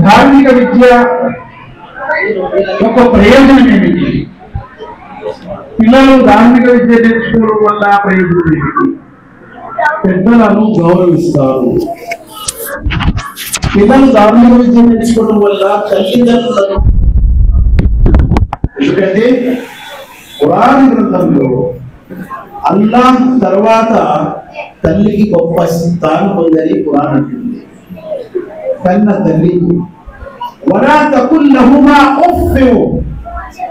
ధార్మిక విద్య ఒక ప్రయోజనం ఏమిటి? పిల్లలు ధార్మిక విద్య నేర్చుకోవడం వల్ల ప్రయోజనం ఏమిటి? పెద్దలను గౌరవిస్తారు. పిల్లలు ధార్మిక విద్య నేర్చుకోవడం వల్ల తల్లిదండ్రులను, ఎందుకంటే ఖురాన్ గ్రంథంలో అల్లాహ్ తర్వాత తల్లికి గొప్ప స్థానం ఉందని ఖురాన్ అంటుంది. కన్న తల్లి వలా తకుల్ లహుమా ఉఫ్,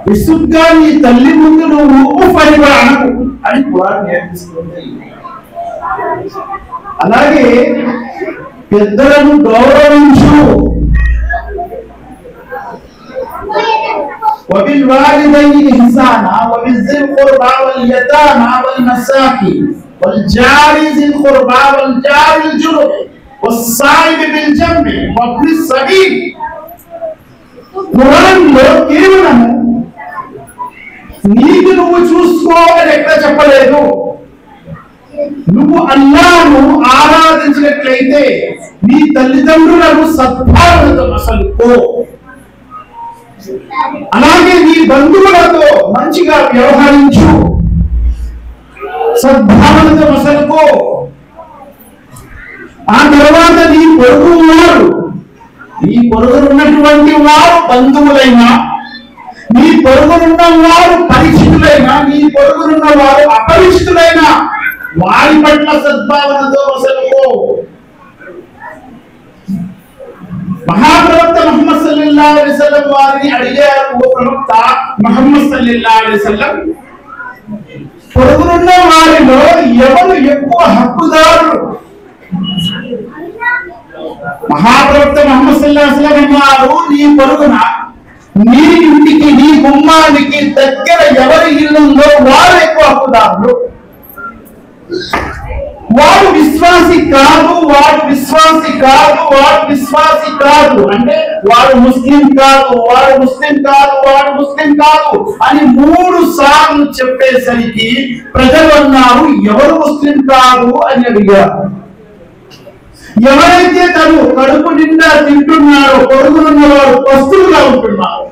విసుగ్గా నీ తల్లి ముందు నువ్వు ఉఫ్ అని కూడా అనకు అని ఖురాన్ నేర్పిస్తుంది. అలాగే పెద్దలను గౌరవించు. وبالوالدين إحسانا وبذي القربى واليتامى والمساكين والجار ذي القربى والجار الجنب والصاحب بالجنب وابن السبيل. ఖురాన్లో కేవలం నీకు నువ్వు చూసుకోవాలని ఎక్కడ చెప్పలేదు. నువ్వు అల్లాహ్ను ఆరాధించినట్లయితే నీ తల్లిదండ్రులను సద్భావనతో మసలుకో. అలాగే నీ బంధువులతో మంచిగా వ్యవహరించు, సద్భావనతో మసలుకో. ఆ తర్వాత నీ పొరుగునున్నటువంటి వారు బంధువులైనా, నీ పొరుగునున్న వారు పరిచితులైనా, నీ పొరుగునున్న వారు అపరిచితులైనా వారి పట్ల సద్భావనతో మసలుకో. మహాప్రవక్త ముహమ్మద్ సల్లల్లాహు అలైహి వసల్లం వారిని అడిగారు, ఓ ప్రవక్త ముహమ్మద్ సల్లల్లాహు అలైహి వసల్లం, పొరుగునున్న వారిలో ఎవరు ఎక్కువ హక్కుదారులు? మహాప్రవక్త ముహమ్మద్ సల్లల్లాహు అలైహి వసల్లం అన్నారు, నీ పొరుగున, నీ ఇంటికి, నీ గుమ్మానికి దగ్గర ఎవరి ఇల్లు ఉందో వారు ఎక్కువ హక్కుదారులు. వాడు విశ్వాసి కాదు, వాడు విశ్వాసి కాదు, వాడు విశ్వాసి కాదు అంటే వాడు ముస్లిం కాదు, వాడు ముస్లిం కాదు, వాడు ముస్లిం కాదు అని 3 సార్లు చెప్పేసరికి ప్రజలు అన్నారు, ఎవరు ముస్లిం కాదు అని అడిగారు. ఎవరైతే తను కడుపు నిండా తింటున్నారో, పొరుగునున్నవారు పస్తులుగా ఉంటున్నారు,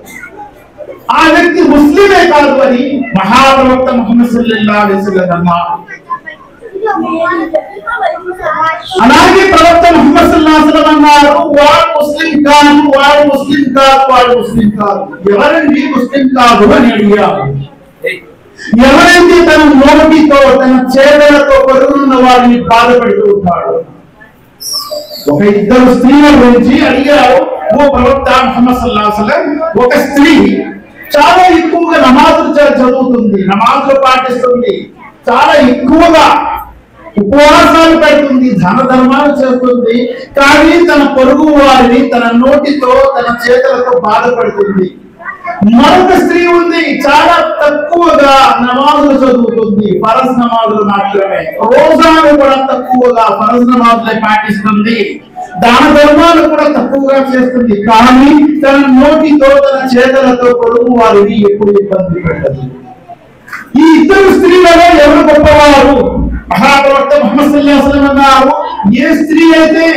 ఆ వ్యక్తి ముస్లిమే కాదు అని మహాప్రవక్త ముహమ్మద్ సల్లల్లాహు అలైహి వసల్లం అన్నారు. అలాగే ప్రవక్త ముహమ్మద్ సల్లల్లాహు అలైహి వసల్లం అన్నారు, వాడు ముస్లిం కాదు, వాడు ముస్లిం కాదు, వాడు ముస్లిం కాదు. ఎవరండి ముస్లిం కాదు అని అడిగారు. ఎవరైతే తన నోటితో, తన చేతులతో పొరుగునున్న వారిని బాధపెడుతూ ఉంటాడు. ఒక 2 స్త్రీల గురించి అడిగారు, ఓ ప్రవక్త ముహమ్మద్ సల్లల్లాహు అలైహి వసల్లం, ఒక స్త్రీ చాలా ఎక్కువగా నమాజులు చదువుతుంది, నమాజులు పాటిస్తుంది, చాలా ఎక్కువగా ఉపవాసాలు పెడుతుంది, ధన ధర్మాలు చేస్తుంది, కానీ తన పొరుగు వారిని తన నోటితో, తన చేతులతో బాధపడుతుంది. మరొక స్త్రీ ఉంది, చాలా తక్కువగా నమాజులు చదువుతుంది, ఫరజ్ నమాజులు మాత్రమే, రోజాను కూడా తక్కువగా ఫరజ్ నమాజులే పాటిస్తుంది, దాన ధర్మాలు కూడా తక్కువగా చేస్తుంది, కానీ తన నోటితో, తన చేతులతో పొరుగు వారిని ఎప్పుడు ఇబ్బంది పెట్టదు. ఈ 2 స్త్రీలలో ఎవరు గొప్పవారు? మహాప్రవక్త ముహమ్మద్ సల్లల్లాహు అలైహి వసల్లం అన్నారు, ఏ స్త్రీ అయితే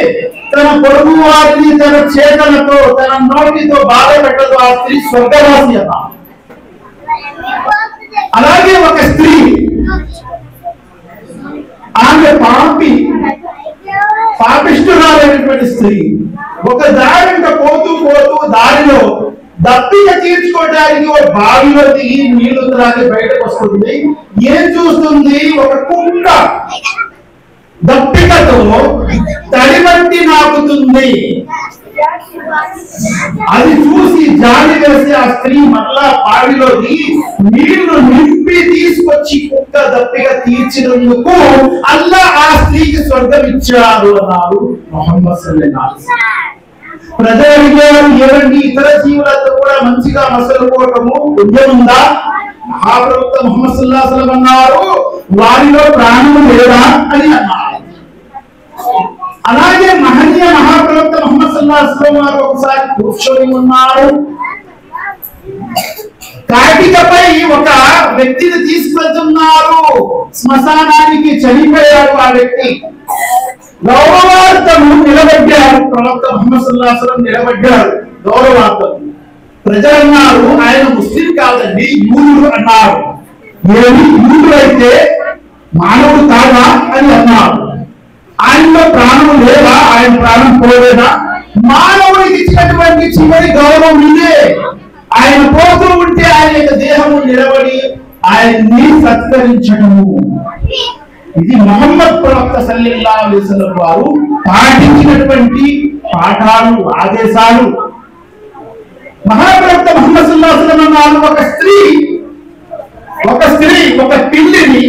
తన పొరుగు వారిని తన చేతులతో, తన నోటితో బాధ పెట్టదు, ఆ స్త్రీ స్వర్గవాసి అన్నారు. అలాగే ఒక స్త్రీ, ఆమె పాపిష్ఠురాలైనటువంటి స్త్రీ, ఒక దారిలో పోతూ దారిలో దప్పిక తీర్చుకోవడానికి ఒక బావిలో దిగి నీళ్లు త్రాగి బయటకు వస్తుంది. ఏం చూస్తుంది? ఒక కుక్క దప్పికతో తడి వంటి నాకుతుంది. అది చూసి జాలి వేసి ఆ స్త్రీ మళ్ళా బావిలో దిగి నీళ్లు నింపి తీసుకొచ్చి కుక్క దప్పిక తీర్చినందుకు అల్లాహ్ ఆ స్త్రీకి స్వర్గం ఇచ్చారు అన్నారు ముహమ్మద్ సల్లల్లాహు అలైహి వసల్లం. ప్రజలు ఏమండి, ఇతర జీవులతో కూడా మంచిగా మసలుకోవటము పుణ్యం ఉందా? మహాప్రవక్త ముహమ్మద్ సల్లల్లాహు అలైహి వసల్లం అన్నారు, వారిలో ప్రాణము లేదా అని అన్నారు. అలాగే మహనీయ మహాప్రవక్త ముహమ్మద్ సల్లల్లాహు అలైహి వసల్లం వారు ఒకసారి కూర్చొని ఉన్నారు. కాటికపై ఒక వ్యక్తిని తీసుకెళ్తున్నారు శ్మశానానికి. చనిపోయారు ఆ వ్యక్తి. గౌరవార్థము నిలబడ్డారు. ప్రవక్త ముహమ్మద్ సల్లల్లాహు అలైహి వసల్లం నిలబడ్డారు గౌరవార్థం. ప్రజలు అన్నారు ఆయన ముస్లిం కాదండి, యూదుడు అన్నారు. ఏమి యూదుడు అయితే మానవుడు కాదా అని అన్నారు. ఆయనలో ప్రాణం లేదా, ఆయన ప్రాణం పోలేదా? మానవుడికి ఇచ్చినటువంటి చివరి గౌరవం ఇదే. ఆయన పోతూ ఉంటే ఆయన యొక్క దేహము నిలబడి ఆయన్ని సత్కరించడము. ఇది ముహమ్మద్ ప్రవక్త సల్లల్లాహు అలైహి వసల్లం వారు పాటించినటువంటి పాఠాలు, ఆదేశాలు. మహాప్రవక్త ముహమ్మద్ సల్లల్లాహు అలైహి వసల్లం వారు ఒక స్త్రీ ఒక పిల్లిని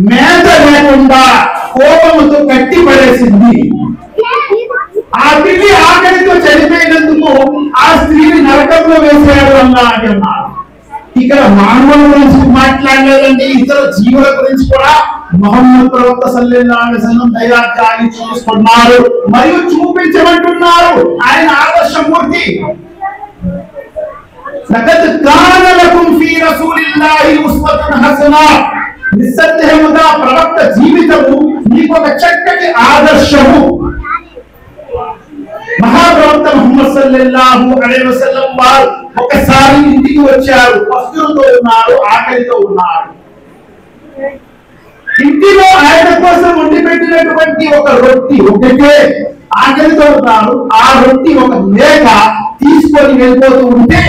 మేత లేకుండా కోపముతో కట్టి పడేసింది. ఆ పిల్లి ఆకలితో చనిపోయినందుకు ఆ స్త్రీని నరకంలో వేసేయాడు అన్నారు. ఇక్కడ మానవుల గురించి మాట్లాడలేదండి, ఇతర జీవుల గురించి కూడా ముహమ్మద్ ప్రవక్త సల్లల్లాహు అలైహి వసల్లం దయాన్ని చూసుకున్నారు మరియు చూపించమంటున్నారు. ఆయన ఆదర్శమూర్తి. లకద్ కాన లకుం ఫీ రసూలిల్లాహి ఉస్వతున్ హసనా. నిస్సందేహముగా ప్రవక్త జీవితము మీకు ఒక చక్కటి ఆదర్శము. మహాప్రవక్త ముహమ్మద్ సల్లల్లాహు అలైహి వసల్లం వారు ఒకసారి ఇంటికి వచ్చారు. పస్తులతో ఉన్నారు, ఆకలితో ఉన్నారు. ఇంటిలో ఆయన కోసం వండి పెట్టినటువంటి ఒక రొట్టి ఒకటే, ఆకలితో ఉన్నారు. ఆ రొట్టి ఒక మేక తీసుకొని వెళ్ళిపోతూ ఉంటే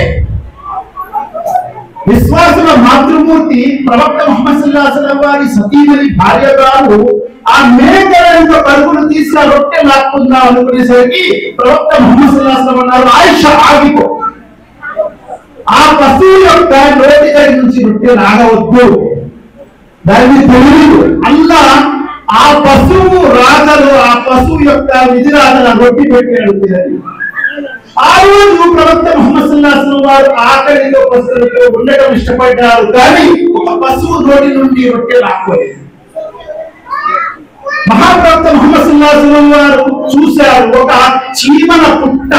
విశ్వాసుల మాతృమూర్తి ప్రవక్త ముహమ్మద్ సల్లల్లాహు అలైహి వసల్లం వారి సతీమణి భార్య గారు ఆ మేకలంత పరుగులు తీసిన రొట్టె లాక్కుందాం అనుకునేసరికి ప్రవక్త ముహమ్మద్ సల్లల్లాహు అలైహి వసల్లం అన్నారు, ఆయిషా ఆగిపో, ఆ పశువు యొక్క నోటి దగ్గర నుంచి రొట్టె లాగవద్దు. దాన్ని తెలియదు అల్లా ఆ పశువు రాతలు, ఆ పశువు యొక్క విధి రాతలు రొట్టి పెట్టాడు. ఆ రోజు ప్రవక్త ముహమ్మద్ సల్లల్లాహు అలైహి వసల్లం వారు ఆకలితో పశువులతో ఉండటం ఇష్టపడ్డారు, కానీ ఒక పశువు నోటి నుండి రొట్టె లాక్కోలేదు. మహాప్రవక్త ముహమ్మద్ సల్లల్లాహు అలైహి వసల్లం వారు చూశారు, ఒక చీమల పుట్ట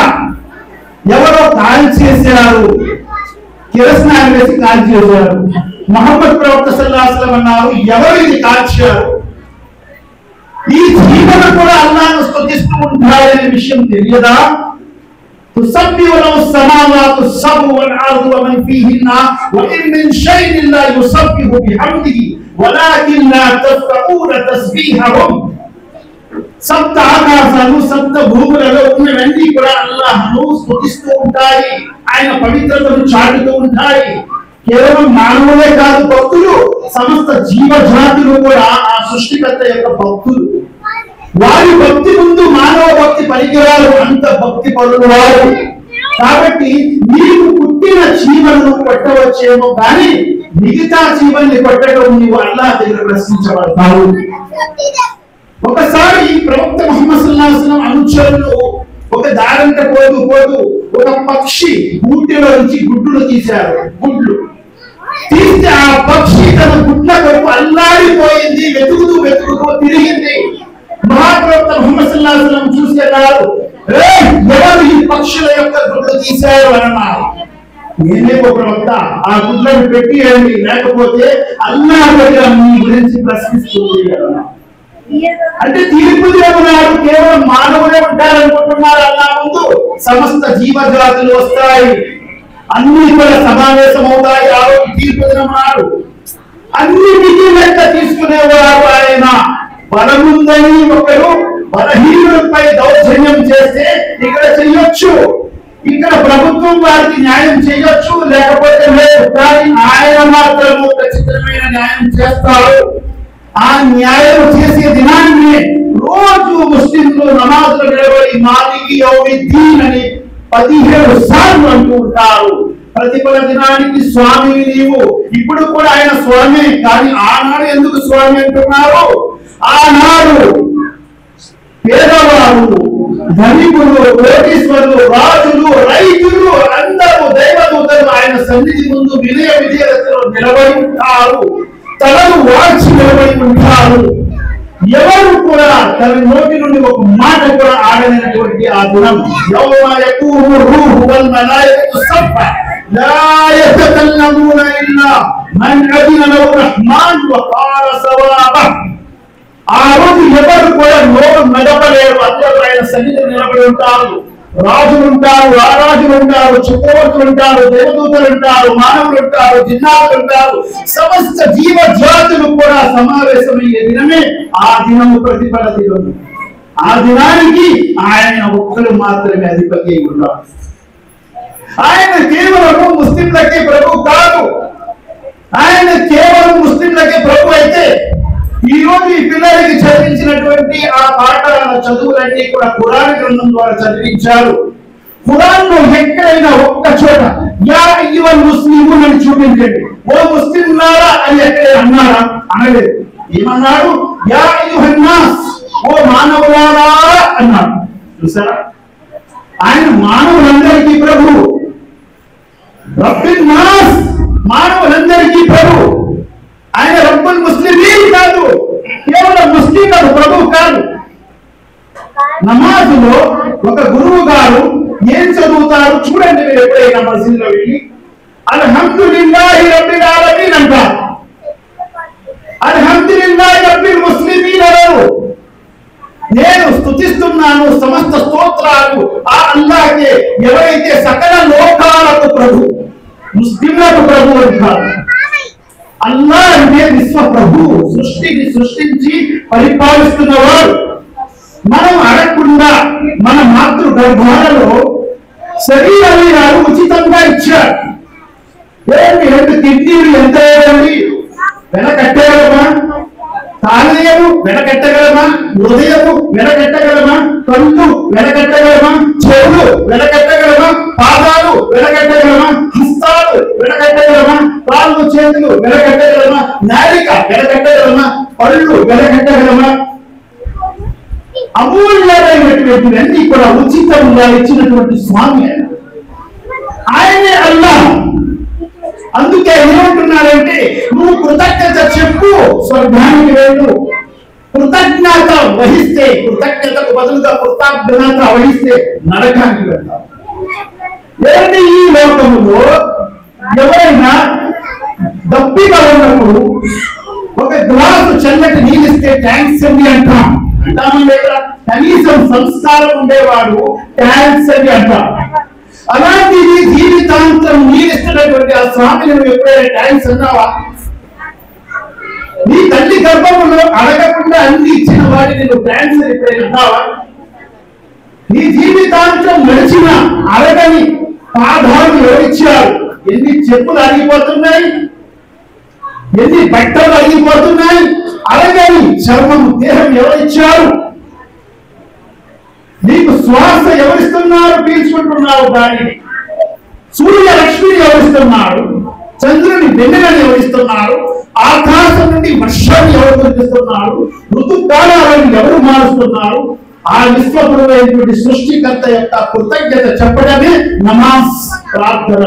ఎవరో కాల్ చేశారు, కిరసనాలు వేసి కాల్ చేశారు. మహమ్మద్ ప్రవక్త సల్లల్లాహు అలైహి వసల్లం అన్నారు, ఎవరు ఇది కాల్చారు? ఈ చీమలు కూడా అల్లాహ్ను స్తుతిస్తూ ఉంటాయనే విషయం తెలియదా? تسبح له السماوات السبع والارض ومن فيهن وان من شيء لا يسبح بحمده ولكن لا تفقهون تسبيحهم. సప్త ఆకాశాలు సప్త భూములలో ఉన్నవన్నీ కూడా అల్లాహ్ను స్తుతిస్తూ ఉంటాయి, ఆయన పవిత్రతను చాటుతూ ఉంటాయి. కేవలం మానవులే కాదు భక్తులు, సమస్త జీవజాతులు కూడా ఆ సృష్టికర్త యొక్క భక్తులు. వారి భక్తి ముందు మానవ భక్తి పనికిరారు, అంత భక్తి పరులు వారు. కాబట్టి నీకు పుట్టిన చీమలను కొట్టవచ్చేమో కానీ మిగతా చీమల్ని కొట్టడం నీవు అల్లాహ్ దగ్గర ప్రశ్నించబడతావు. ఒకసారి ప్రవక్త ముహమ్మద్ సల్లల్లాహు అలైహి వసల్లం అనుచరులు ఒక దారంట పోతూ ఒక పక్షి గూటిలో నుంచి గుడ్లు తీశారు. గుడ్లు తీస్తే ఆ పక్షి తన గుడ్ల కొరకు అల్లాడిపోయింది, వెతుకుతూ తిరిగింది. మహాప్రవక్త ముహమ్మద్ సల్లల్లాహు అలైహి వసల్లం చూసేవారు, ఎవరు ఈ పక్షుల యొక్క గుడ్లు తీశారు అన్నారు. నేనే ఒక ప్రవక్త, ఆ గుడ్లను పెట్టియండి, లేకపోతే అల్లాహ్ దగ్గర మీ గురించి ప్రశ్నిస్తుంది అన్నారు. అంటే తీర్పు దేవుడు కేవలం మానవులే ఉంటారనుకుంటున్నారు అల్లాహ్ ముందు? సమస్త జీవజాతులు వస్తాయి, అన్ని కూడా సమావేశం అవుతాయి. ఆ రోజు తీర్పు దినమన్నాడు. అన్నిటికీ లెక్క తీసుకునేవారు ఆయన. బలముందని ఒకరు బలహీనులపై దౌర్జన్యం చేస్తే ఇక్కడ చెయ్యొచ్చు, ఇక్కడ ప్రభుత్వం వారికి న్యాయం చేయొచ్చు, లేకపోతే లేదు. కానీ ఆయన మాత్రము ఖచ్చితమైన న్యాయం చేస్తారు. ఆ న్యాయం చేసే దినాన్ని రోజు ముస్లింలు నమాజులు నిలబడి మాలికి యౌమిద్దీన్ అని 17 సార్లు అంటూ ఉంటారు. ప్రతిఫల దినానికి స్వామి నీవు. ఇప్పుడు కూడా ఆయన స్వామి, కానీ ఆనాడు ఎందుకు స్వామి అంటున్నారు? ఆనాడు పేదవారు, ధనికులు, కోటీశ్వరులు, రాజులు, రైతులు అందరూ దైవదూతలు ఆయన సన్నిధి ముందు వినయ విధేయతలో నిలబడి ఉంటారు, తలను వాల్చి నిలబడి ఉంటారు. ఎవరు కూడా తన నోటి నుండి ఒక మాట కూడా ఆడనటువంటి ఆ దినం. యౌమ యకూము రూహు వల్ మలాయికతు సఫ్ఫా లా యతకల్లమూన ఇల్లా మన్ అదిన లహు రహ్మాన్ వ ఖాల సవాబా. ఆ రోజు ఎవరు కూడా నోరు మెదపలేరు. అందరూ ఆయన సన్నిధిలో నిలబడి ఉంటారు. రాజులు ఉంటారు, రారాజులు ఉంటారు, చక్రవర్తులు ఉంటారు, దేవదూతలు ఉంటారు, మానవులు ఉంటారు, జిన్నాలు ఉంటారు. సమస్త జీవ జాతులు కూడా సమావేశమయ్యే దినమే ఆ దినము ప్రతిఫల దినం. ఆ దినానికి ఆయన ఒక్కరు మాత్రమే అధిపతి అయి ఉన్నారు. ఆయన కేవలం ముస్లింలకే ప్రభు కాదు. ఆయన కేవలం ముస్లింలకే ప్రభు అయితే ఈ రోజు ఈ పిల్లలకి చదివించినటువంటి ఆ పాఠాల చదువులన్నీ కూడా ఖురాన్ గ్రంథం ద్వారా చదివించారు. ఖురాన్ లో ఎక్కడైనా ఒక్క చోట యా అయ్యుహల్ ముస్లిమూన్ అని చూపించండి. ఓ ముస్లింలారా అని ఎక్కడైనా అన్నారా? అనలేదు. ఏమన్నాడు? యా అయ్యుహన్ నాస్, ఓ మానవులారా అన్నాడు. చూసారా? ఆయన మానవులందరికీ ప్రభు. రబ్బిన్ నాస్, మానవులందరికీ ప్రభు. ఆయన రబ్బుల్ ముస్లిమీన్ కాదు, కేవలం ముస్లింలకు ప్రభు కాదు. నమాజులో ఒక గురువు గారు ఏం చదువుతారు చూడండి. మీరు ఎప్పుడైనా మసీదులో వెళ్ళి అల్హమ్దులిల్లాహి రబ్బిల్ ఆలమీన్ అంటారు. అల్హమ్దులిల్లాహి రబ్బిల్ ముస్లిమీన్ అన్నారు. నేను స్తుతిస్తున్నాను, సమస్త స్తోత్రాలు ఆ అల్లాహ్కే, ఎవరైతే సకల లోకాలకు ప్రభు, ముస్లింలకు ప్రభు అంటారు. అల్లా అంటే విశ్వ ప్రభు, సృష్టిని సృష్టించి పరిపాలిస్తున్నవాడు. మనం అడగకుండా మన మాతృ గర్భాలలో శరీరాలు ఉచితంగా ఇచ్చారు. రెండు కిడ్నీలు ఎంత వేయండి వెనకట్టగలమా? కాలేయము వెనకట్టగలమా? హృదయము వెనకట్టగలమా? కళ్ళు వెనకట్టగలమా? చెవులు వెనకట్టగలమా? పాదాలు వెనకట్టగలమా? హస్తాలు వెనకట్టగలమా? కాళ్ళు చేతులు వెనకట్టగలమా? నాలిక వెనకట్టగలమా? పళ్ళు వెనకట్టగలమా? అమూల్యమైనటువంటి అన్ని కూడా ఉచితంగా ఇచ్చినటువంటి స్వామి ఆయనే అల్లాహ్. అందుకే ఏమంటున్నారంటే నువ్వు కృతజ్ఞత చెప్పు, స్వర్గానికి వెళ్ళు. కృతజ్ఞత వహిస్తే, కృతజ్ఞతకు బదులుగా కృతజ్ఞత వహిస్తే నరకానికి వెళ్తావు. ఏంటి ఈ లోకములో ఎవరైనా దప్పిగా ఉన్నప్పుడు ఒక గ్లాసు చల్లటి నీళ్ళిస్తే థ్యాంక్స్ అండి అంటాం. అంటామా లేదా? కనీసం సంస్కారం ఉండేవాడు థ్యాంక్స్ అని అంటాం. అలాంటిది జీవితాంతం నీరిస్తున్నటువంటి ఆ స్వామిని నువ్వు ఎప్పుడైనా థ్యాంక్స్ అన్నావా? నీ తల్లి గర్భంలో అడగకుండా అన్ని ఇచ్చిన వాడిని నువ్వు థ్యాంక్స్ ఎప్పుడైనా అన్నావా? నీ జీవితాంతం నడిచిన అడగని పాదాలు ఎవరిచ్చారు? ఎన్ని చెప్పులు అరిగిపోతున్నాయి, ఎన్ని బట్టలు అరిగిపోతున్నాయి. అడగని చర్మం దేహం ఎవరిచ్చారు? నీకు శ్వాస ఎవరిస్తున్నారు? పీల్చుకుంటున్నావు దానిని. సూర్య లక్ష్మిని ఎవరిస్తున్నారు? చంద్రుని వెన్నెలని ఎవరిస్తున్నారు? ఆకాశం నుండి వర్షాన్ని ఎవరు కురిపిస్తున్నారు? ఋతుకాలాలను ఎవరు మారుస్తున్నారు? ఆ విశ్వపురమైనటువంటి సృష్టికర్త యొక్క కృతజ్ఞత చెప్పడమే నమాజ్, ప్రార్థన.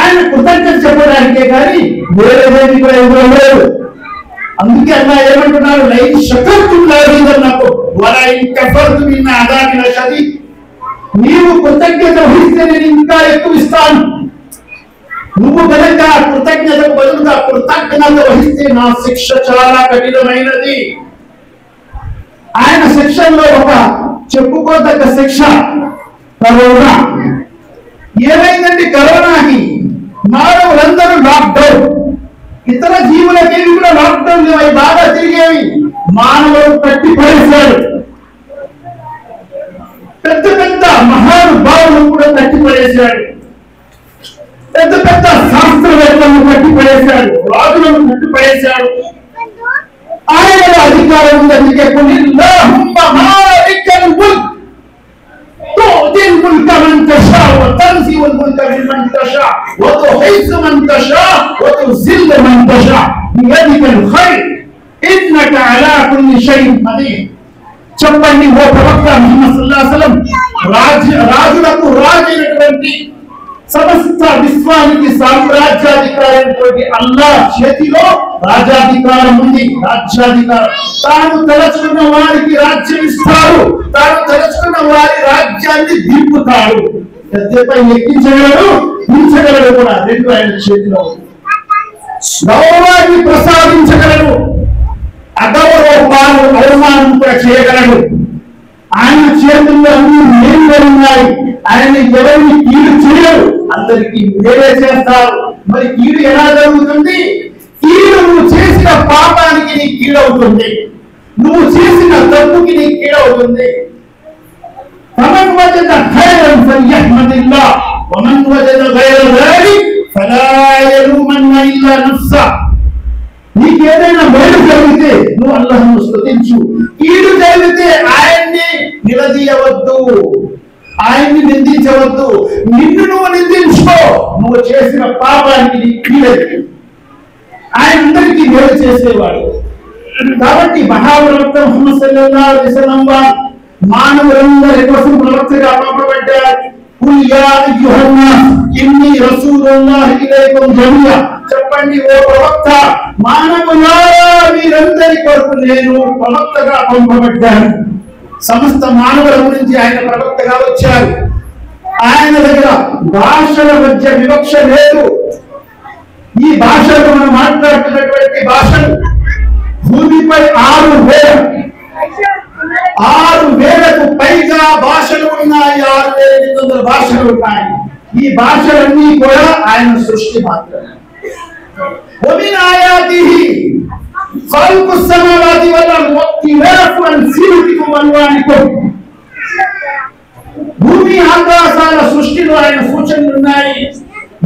ఆయన కృతజ్ఞత చెప్పడానికే కానీ వేరేదేది కూడా ఎవరు లేదు. అందుకే అలా ఏమంటున్నారు? లైన్ శకర్తున్నారు వలైన్ కఫర్తు మిన్ అదాబిన షదీద్. నీవు కృతజ్ఞత వహిస్తే నేను ఇంకా ఎక్కువ ఇస్తాను. నువ్వు కనుక కృతజ్ఞతకు బదులుగా కృతజ్ఞత వహిస్తే నా శిక్ష చాలా కఠినమైనది. ఆయన శిక్షల్లో ఒక చెప్పుకోదగ్గ శిక్ష కరోనా. ఏమైందండి కరోనాకి? మానవులందరూ లాక్డౌన్. ఇతర జీవులకేవి కూడా లాక్డౌన్ అవి బాగా తిరిగేవి. మానవులు కట్టి పడేశారు. పెద్ద పెద్ద మహానుభావులు కూడా కట్టి పడేశాడు. పెద్ద పెద్ద శాస్త్రవేత్తలను కట్టి పడేశాడు. రాజులను కట్టి పడేశాడు. ఆయన అధికారం ఉందని تؤتي الملك من تشاء وتنزع الملك ممن تشاء وتعز من تشاء وتذل من تشاء بيدك الخير إنك على كل شيء قدير. చెప్పండి ఓ ప్రవక్త ముహమ్మద్ సల్లల్లాహు అలైహి వసల్లం, రాజులకు రాజైనటువంటి సమస్త విశ్వానికి సామ్రాజ్యాధికారైనటువంటి అల్లాహ్ చేతిలో రాజాధికారం ఉంది. రాజ్యాధికారం తాను తలచుకున్న వారికి రాజ్యం ఇస్తాడు. తాను తలచుకున్న వారి రాజ్యాన్ని దింపుతాడు. గద్దెపై ఎక్కించగలడు, దించగలడు కూడా. రెండు ఆయన చేతిలో గౌరవాన్ని ప్రసాదించగలడు. అగౌరవ అవమానం కూడా చేయగలడు. ఆయన చేతుల్లో అన్ని మేలు ఉన్నాయి. ఆయన ఎవరిని కీడు చేయరు, అందరికీ మేలే చేస్తారు. మరి కీడు ఎలా జరుగుతుంది? కీడు నువ్వు చేసిన పాపానికి నీ కీడవుతుంది, నువ్వు చేసిన తప్పుకి నీ కీడవుతుంది. ఫమన్ వజద ఖైరన్ ఫల్యహ్మదిల్లాహ్ వమన్ వజద గైర జాలిక్ ఫలా యలుమన్న ఇల్లా నఫ్సా. నీకేదైనా మేలు జరిగితే నువ్వు అల్లాహ్ను స్తుతించు, కీడు జరిగితే ఆయన్ని నిలదీయవద్దు, ఆయన్ని నిందించవద్దు. నిన్ను నువ్వు నిందించుకో, నువ్వు చేసిన పాపానికి నీ కీడది. ఆయన అందరికీ మేలు చేసేవాడు. కాబట్టి మహాప్రవక్త ముహమ్మద్ సల్లల్లాహు అలైహి వసల్లం మానవులందరి కోసం ప్రవక్తగా పంపబడ్డారు. కుల్ యా అయ్యుహన్నాస్ ఇన్నీ రసూలుల్లాహి ఇలైకుం జమీఆ. చెప్పండి ఓ ప్రవక్త, మానవులారా మీరందరి కొరకు నేను ప్రవక్తగా పంపబడ్డాను. సమస్త మానవుల గురించి ఆయన ప్రవక్తగా వచ్చారు. ఆయన దగ్గర భాషల మధ్య వివక్ష లేదు. ఈ భాషలు మనం మాట్లాడుతున్నటువంటి భాషలు భూమిపై 6,000కు పైగా భాషలు ఉన్నాయి. 6,800 భాషలు ఉన్నాయి. ఈ భాషలన్నీ కూడా ఆయన సృష్టి మాత్రమే. ومن آياته خلق السماوات والأرض واختلاف ألسنتكم وألوانكم. భూమి ఆకాశాల సృష్టిలో ఆయన సూచనలు ఉన్నాయి.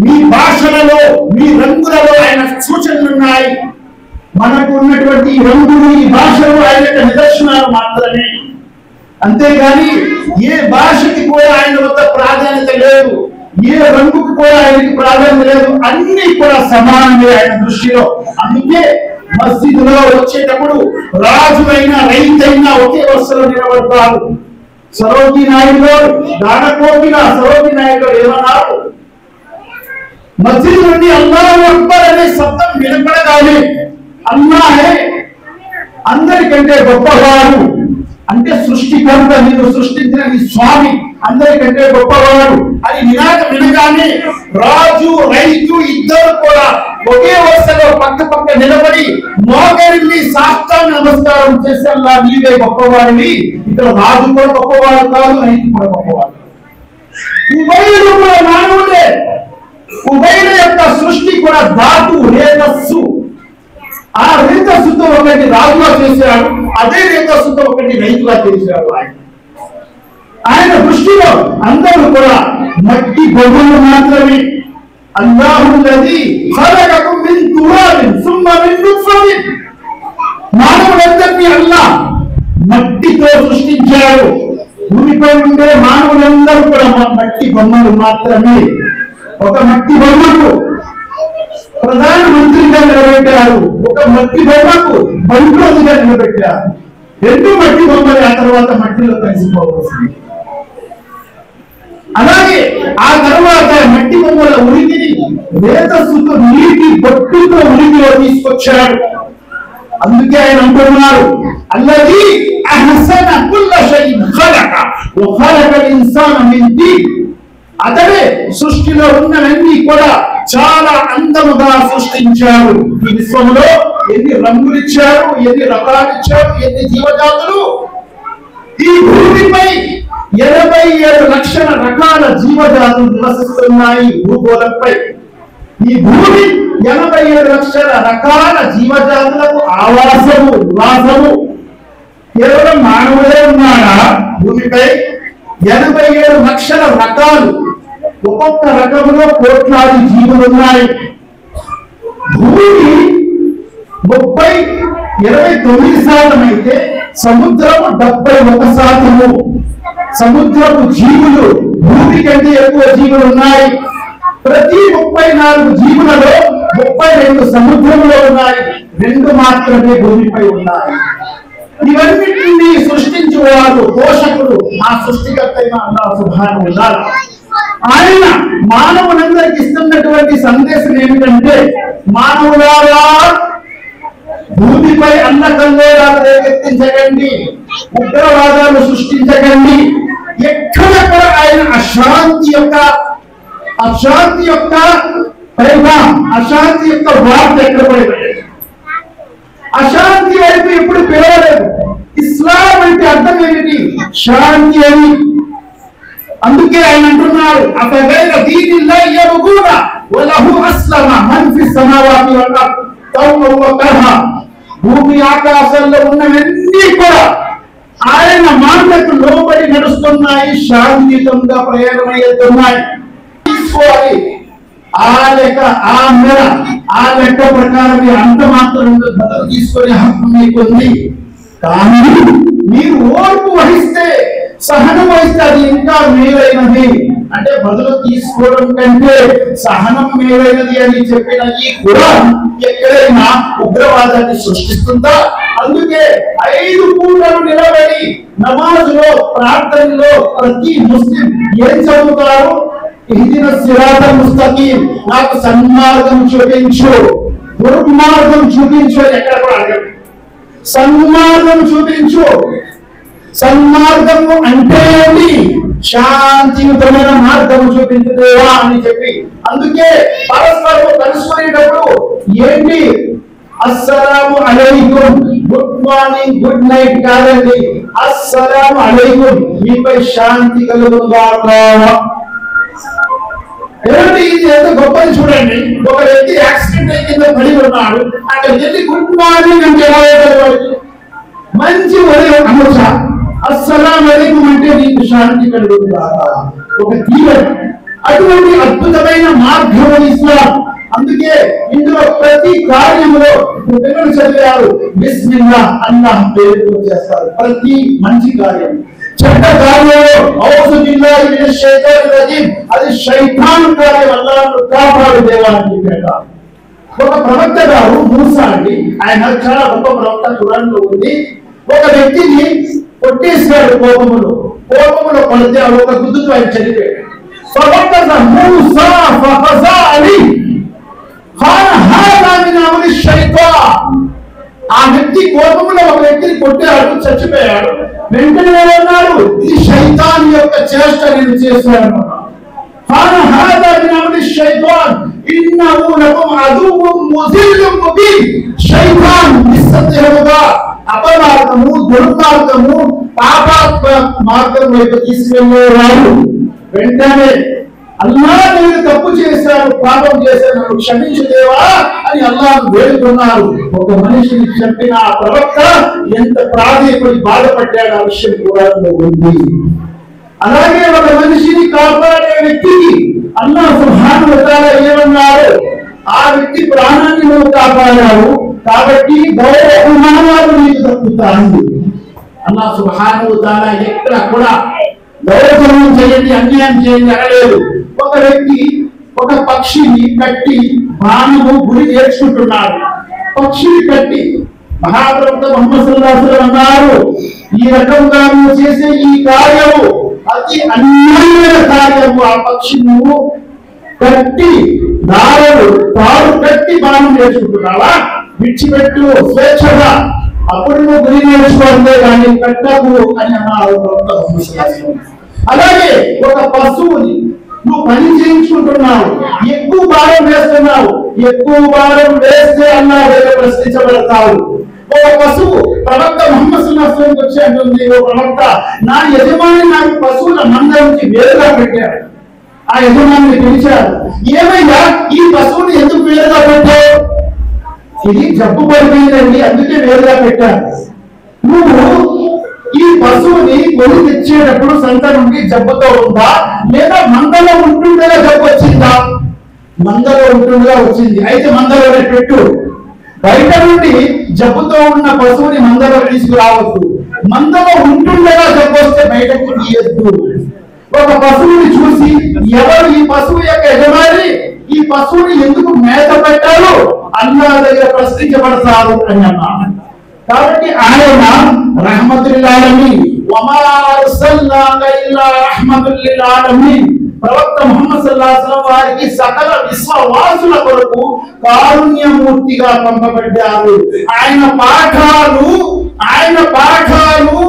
మీ భాషలలో, మీ రంగులలో ఆయన సూచనలు ఉన్నాయి. మనకు ఉన్నటువంటి రంగులు, ఈ భాషలు ఆయన నిదర్శనాలు మాత్రమే. అంతేగాని ఏ భాషకి కూడా ఆయన వద్ద ప్రాధాన్యత లేదు, ఏ రంగుకు కూడా ఆయనకి ప్రాధాన్యత లేదు. అన్ని కూడా సమానమే ఆయన దృష్టిలో. అందుకే మస్జిద్లో వచ్చేటప్పుడు రాజులైనా రైతైనా ఒకే వరుసలో నిలబడతారు. సరోజి నాయుడు దానకోకిల సరోజి నాయుడు ఏమన్నారు? మస్జిద్ నుండి అల్లాహు అక్బర్ అనే శబ్దం వినపడగానే అల్లాహే అందరికంటే గొప్పవాడు, అంటే సృష్టికర్త, నిన్ను సృష్టించిన నీ స్వామి అందరికంటే గొప్పవాడు అని వినగానే రాజు రైతు ఇద్దరు కూడా ఒకే వరుసలో పక్క పక్క నిలబడి మోకరిల్లి సాష్టాంగ నమస్కారం చేసి అల్లా నీవే గొప్పవాడివి. ఇక్కడ రాజు కూడా గొప్పవాడు కాదు, రైతు కూడా గొప్పవాడు. ఉభయులు కూడా మానవుడే. ఉభయుల యొక్క సృష్టి కూడా ధాతు రేతస్సు. ఆ రేతస్సుతో ఒకటి రాజుగా చేశాడు, అదే రేతస్సుతో ఒకటి రైతుగా చేశాడు. ఆయన దృష్టిలో అందరూ కూడా మట్టి బొమ్మలు మాత్రమే. అల్లాహుల్లదీ ఖలకకుం మిన్ తురాబిన్ సుమ్మ మిన్ నుత్ఫతిన్. మానవులందరినీ అల్లాహ్ మట్టితో సృష్టించాడు. భూమిపై ఉండే మానవులందరూ కూడా మట్టి బొమ్మలు మాత్రమే. ఒక మట్టి బొమ్మకు ప్రధానమంత్రిగా నిలబెట్టారు, ఒక మట్టి బొమ్మకు బంట్రోజుగా నిలబెట్టారు. 2 మట్టి బొమ్మలు ఆ తర్వాత మట్టిలో కలిసిపోవలసింది. అలాగే ఆ తర్వాత మట్టి బొమ్మల ఉనికిని రేతస్సుతో నీటి బొట్టుతో ఉనికిలో తీసుకొచ్చాడు. అందుకే ఆయన అంటున్నారు, అల్లదీ అహ్సన కుల్ల షైఇన్ ఖలక వ ఖలకల్ ఇన్సాన మిన్ తీన్. అతడే సృష్టిలో ఉన్నవన్నీ కూడా చాలా అందముగా సృష్టించాడు. ఈ విశ్వంలో ఎన్ని రంగులు ఇచ్చారు, ఎన్ని రకాలు ఇచ్చారు, ఎన్ని జీవజాతులు. ఈ భూమిపై 87 లక్షల రకాల జీవజాతులు నివసిస్తున్నాయి భూగోళంపై. ఈ భూమి 87 లక్షల రకాల జీవజాతులకు ఆవాసము, నివాసము. కేవలం మానవులే ఉన్నాడా భూమిపై? 87 లక్షల రకాలు. ఒక్కొక్క రకంలో కోట్లాది జీవులు ఉన్నాయి. భూమి 29% అయితే సముద్రము 71%. సముద్రపు జీవులు భూమి కంటే ఎక్కువ జీవులు ఉన్నాయి. ప్రతి 34 జీవులలో 32 సముద్రంలో ఉన్నాయి, 2 మాత్రమే భూమిపై ఉన్నాయి. ఇవన్నిటిని సృష్టించేవాడు పోషకుడు ఆ సృష్టికర్త అయిన అల్లాహ్ సుబ్హానహు వ తఆలా. ఆయన మానవులందరికీ ఇస్తున్నటువంటి సందేశం ఏమిటంటే, మానవులారా భూమిపై అన్నకల్లోలాలు రేకెత్తించకండి, ఉగ్రవాదాలు సృష్టించకండి. ఎక్కడెక్కడ ఆయన అశాంతి యొక్క పరిణామం, అశాంతి యొక్క వార్త ఎక్కడ పడిపోయింది, అశాంతి వైపు ఎప్పుడు పిలవలేదు. ఇస్లాం అంటే అర్థం ఏమిటి? శాంతి అని. అందుకే ఆయన అంటున్నారు, అఫగైర దీనిల్లాహి యబ్గూన వలహు అస్లమ మన్ ఫిస్ సమావాతి వల్ అర్ద్ తౌబన్ వ కర్హా. భూమి ఆకాశాల్లో ఉన్నవన్నీ కూడా ఆయన మాటకు లోబడి నడుస్తున్నాయి, శాంతియుతంగా ప్రయాణమయ్తున్నాయి. తీసుకోవాలి ఆ లెక్క, ఆ మేర, ఆ లెక్క ప్రకారం అంత మాత్రం తీసుకునే హక్కు మీకుంది. కానీ మీరు ఓర్పు వహిస్తే, సహనం వహిస్తే అది ఇంకా మేలైనది. అంటే బదులు తీసుకోవడం కంటే సహనం మేలైనది అని చెప్పిన ఈ ఖురాన్ ఎక్కడైనా ఉగ్రవాదాన్ని సృష్టిస్తుందా? అందుకే 5 పూటలు నిలబడి నమాజులో, ప్రార్థనలో ప్రతి ముస్లిం ఏం చదువుతారు? ఇహ్దిన సిరాతల్ ముస్తకీం, నాకు సన్మార్గం చూపించు, దుర్మార్గం చూపించు అని ఎక్కడ కూడా అడగండి. సన్మార్గం చూపించు. సన్మార్గము అంటే ఏంటి? శాంతియుతమైన మార్గం చూపించుదేవా అని చెప్పి. అందుకే పరస్పరం కలుసుకునేటప్పుడు ఏంటి? అస్సలాము అలైకుం, గుడ్ మార్నింగ్, గుడ్ నైట్ కాదండి. అస్సలాము అలైకుం, మీపై శాంతి కలుగుగాక. ఏమంటే ఇది ఎంత గొప్పది చూడండి. ఒక వ్యక్తి యాక్సిడెంట్ అయ్యిందో పడి ఉన్నాడు, అక్కడ వెళ్ళి గుడ్ మార్నింగ్ అంటే ఎలా వేయగలవాడు? మంచి ఉదయం అనొచ్చా? అస్సలాము అలైకుం అంటే నీకు శాంతి కలుగుగాక. ఒక దీవెన. అటువంటి అద్భుతమైన మార్గం ఇస్లాం. అందుకే ఇందులో ప్రతి కార్యంలో పిల్లలు చదివారు బిస్మిల్లా, అల్లాహ్ పేరుతో చేస్తారు ప్రతి మంచి కార్యం. చెడ్డ కార్యంలో ఔజు బిల్లాహి మినష్ షైతానిర్ రజీమ్, అది శైతాన్ కార్యం, అల్లాహ్ను కాపాడు దేవా అని చెప్పారు. ఒక ప్రవక్త గారు మూసా అండి, ఆయన చాలా గొప్ప ప్రవక్త, ఖురాన్లో ఉంది. ఒక వ్యక్తిని కొట్టేశాడు కోపములో కొడితే ఒక గుద్దుతో ఆయన చనిపోయాడు. ఫవకజ మూసా ఫఫజా అలీ ఖాన హాదా మిన్ అమలి శైతాన్. ఆ వ్యక్తి కోపంలో ఒక వ్యక్తిని కొట్టాడు, చచ్చిపోయాడు. వెంటనే ఏమన్నాడు? ఇది శైతాన్ యొక్క చేష్ట, నేను చేశాను. ఖాన హాదా మిన్ అమలి శైతాన్ ఇన్నహు లకుం అదువ్వుం ముజిల్లుం ముబీన్. శైతాన్ నిస్సత్యముగా అపమార్గము, దుర్మార్గము, పాపాత్మ మార్గం వైపు తీసుకెళ్ళేవాడు. వెంటనే అల్లాహ్, నేను తప్పు చేశాను, పాపం చేశాను, నన్ను క్షమించుదేవా అని అల్లాహ్ను వేడుకున్నారు. ఒక మనిషిని చెప్పిన ఆ ప్రవక్త ఎంత ప్రాధేయపడి బాధపడ్డాడు, ఆ విషయం ఖురాన్లో ఉంది. అలాగే ఒక మనిషిని కాపాడే వ్యక్తికి అల్లాహ్ సుబ్హానహు వ తఆలా ఏమన్నారు? ఆ వ్యక్తి ప్రాణాన్ని నువ్వు కాపాడావు కాబట్టి గౌరవమానాలు నీకు దక్కుతాయి. అల్లాహ్ సుబ్హానహు వ తఆలా ఎక్కడ కూడా దౌర్జన్యం చేయండి, అన్యాయం చేయండి అనలేదు. ఒక వ్యక్తి ఒక పక్షిని కట్టి బాణము గురి చేర్చుకుంటున్నాడు. పక్షిని కట్టి మహాప్రవక్త ముహమ్మద్ సల్లల్లాహు అలైహి వసల్లం అన్నారు, ఈ రకంగా నువ్వు చేసే ఈ కార్యము అతి అన్యాయమైన కార్యము. ఆ పక్షి నువ్వు కట్టి తాడు కట్టి బాణం నేర్చుకుంటున్నావా? విడిచిపెట్టు స్వేచ్ఛగా, అప్పుడు నువ్వు గురి నేర్చుకోవాలి కానీ కట్టకు అని అన్నారు ప్రవక్త ముహమ్మద్ సల్లల్లాహు అలైహి వసల్లం. అలాగే ఒక పశువుని నువ్వు పని చేయించుకుంటున్నావు, ఎక్కువ భారం వేస్తున్నావు, ఎక్కువ భారం వేస్తే అల్లాహ్ దగ్గర ప్రశ్నించబడతావు. ఒక పశువు ప్రవక్త ముహమ్మద్ సల్లల్లాహు అలైహి వసల్లం వచ్చి అంటుంది, ఓ ప్రవక్త, నా యజమాని నాకు పశువుల మందరికి వేరుగా పెట్టాడు. ఆ యజమాని పిలిచారు, ఏమయ్యా ఈ పశువుని ఎందుకు వేరుగా పెట్టావు? ఇది జబ్బు పడిపోయిందండి, అందుకే వేరుగా పెట్టారు. నువ్వు ఈ పశువుని కొని తెచ్చేటప్పుడు సంత నుండి జబ్బుతో ఉందా, లేదా మందలో ఉంటుండగా జబ్బు వచ్చిందా? మందలో ఉంటుండగా వచ్చింది, అయితే మందలోనే పెట్టు. బయట నుండి జబ్బుతో ఉన్న పశువుని మందలో తీసుకురావద్దు. మందలో ఉంటుండగా జబ్బు వస్తే బయటకు తీయద్దు. ఒక పశువుని చూసి ఎవరు ఈ పశువు యొక్క యజమాని, ఈ పశువుని ఎందుకు మేత పెట్టారు, అల్లాహ్ దగ్గర ప్రశ్నించబడతారు అని అన్నారు. కాబట్టి ఆయన రహ్మతుల్ ఆలమీన్, వమా అర్సల్నాక ఇల్లా రహ్మతుల్ లిల్ ఆలమీన్, ప్రవక్త ముహమ్మద్ సల్లల్లాహు అలైహి వసల్లం వారికి సకల విశ్వవాసుల కొరకు కారుణ్యమూర్తిగా పంపబడ్డారు. ఆయన పాఠాలు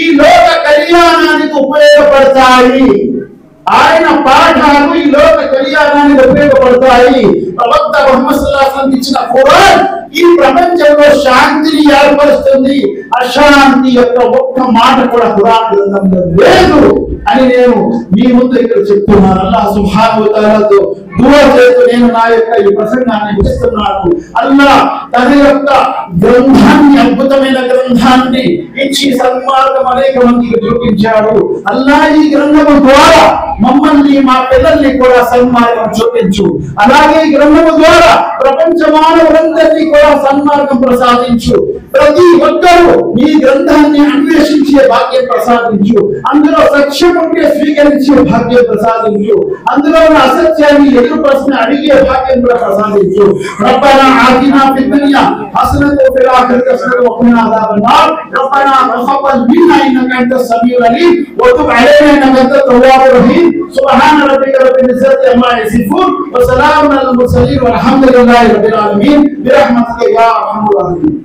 ఈ లోక కళ్యాణానికి ఉపయోగపడతాయి. ఆయన పాఠాలు ఈ లోక కళ్యాణానికి ఉపయోగపడతాయి. ప్రవక్త ముహమ్మద్ సల్లల్లాహు అలైహి వసల్లం ఇచ్చిన ఖురాన్ ఈ ప్రపంచంలో శాంతిని ఏర్పరుస్తుంది. అశాంతి యొక్క ఒక్క మాట కూడా ఖురాన్ గ్రంథంలో లేదు అని నేను మీ ముందు ఇక్కడ చెప్తున్నాను. అల్లాహ్ సుబ్హానహు వ తఆలాతో దుఆ చేస్తూ నేను నా యొక్క ఈ ప్రసంగాన్ని ముగిస్తున్నాను. అల్లాహ్ తన యొక్క గ్రంథాన్ని, అద్భుతమైన గ్రంథాన్ని ఇచ్చి సన్మార్గం అనేక మందికి చూపించాడు. అల్లాహ్ ఈ గ్రంథము ద్వారా మమ్మల్ని, మా పిల్లల్ని కూడా సన్మార్గం చూపించు. అలాగే ఈ గ్రంథము ద్వారా ప్రపంచ మానవులందరినీ కూడా సన్మార్గం ప్రసాదించు. ప్రతి ఒక్కరూ ఈ గ్రంథాన్ని అన్వేషించే భాగ్యం ప్రసాదించు. అందులో సత్యం ఉంటే స్వీకరించే భాగ్యం ప్రసాదించు. అందులో ఉన్న అసత్యాన్ని ఎదురు ప్రశ్న అడిగే భాగ్యం కూడా ప్రసాదించు. రబ్బనా ఆతినా ఫిద్ దునియా హసనతు వఫిల్ ఆఖిరతి హసనతు వఖినా అదాబన్నార్. రబ్బనా తఖబ్బల్ మిన్నా ఇన్నక అంతస్ సమీఉల్ అలీం వతుబ్ అలైనా ఇన్నక అంతత్ తవ్వాబుర్ రహీం. సుబ్హాన రబ్బిక రబ్బిల్ ఇజ్జతి అమ్మా యసిఫూన్ వ సలామున్ అలల్ ముర్సలీన్ వల్హమ్దులిల్లాహి రబ్బిల్ ఆలమీన్ బిరహ్మతిక యా అర్హమర్ రాహిమీన్.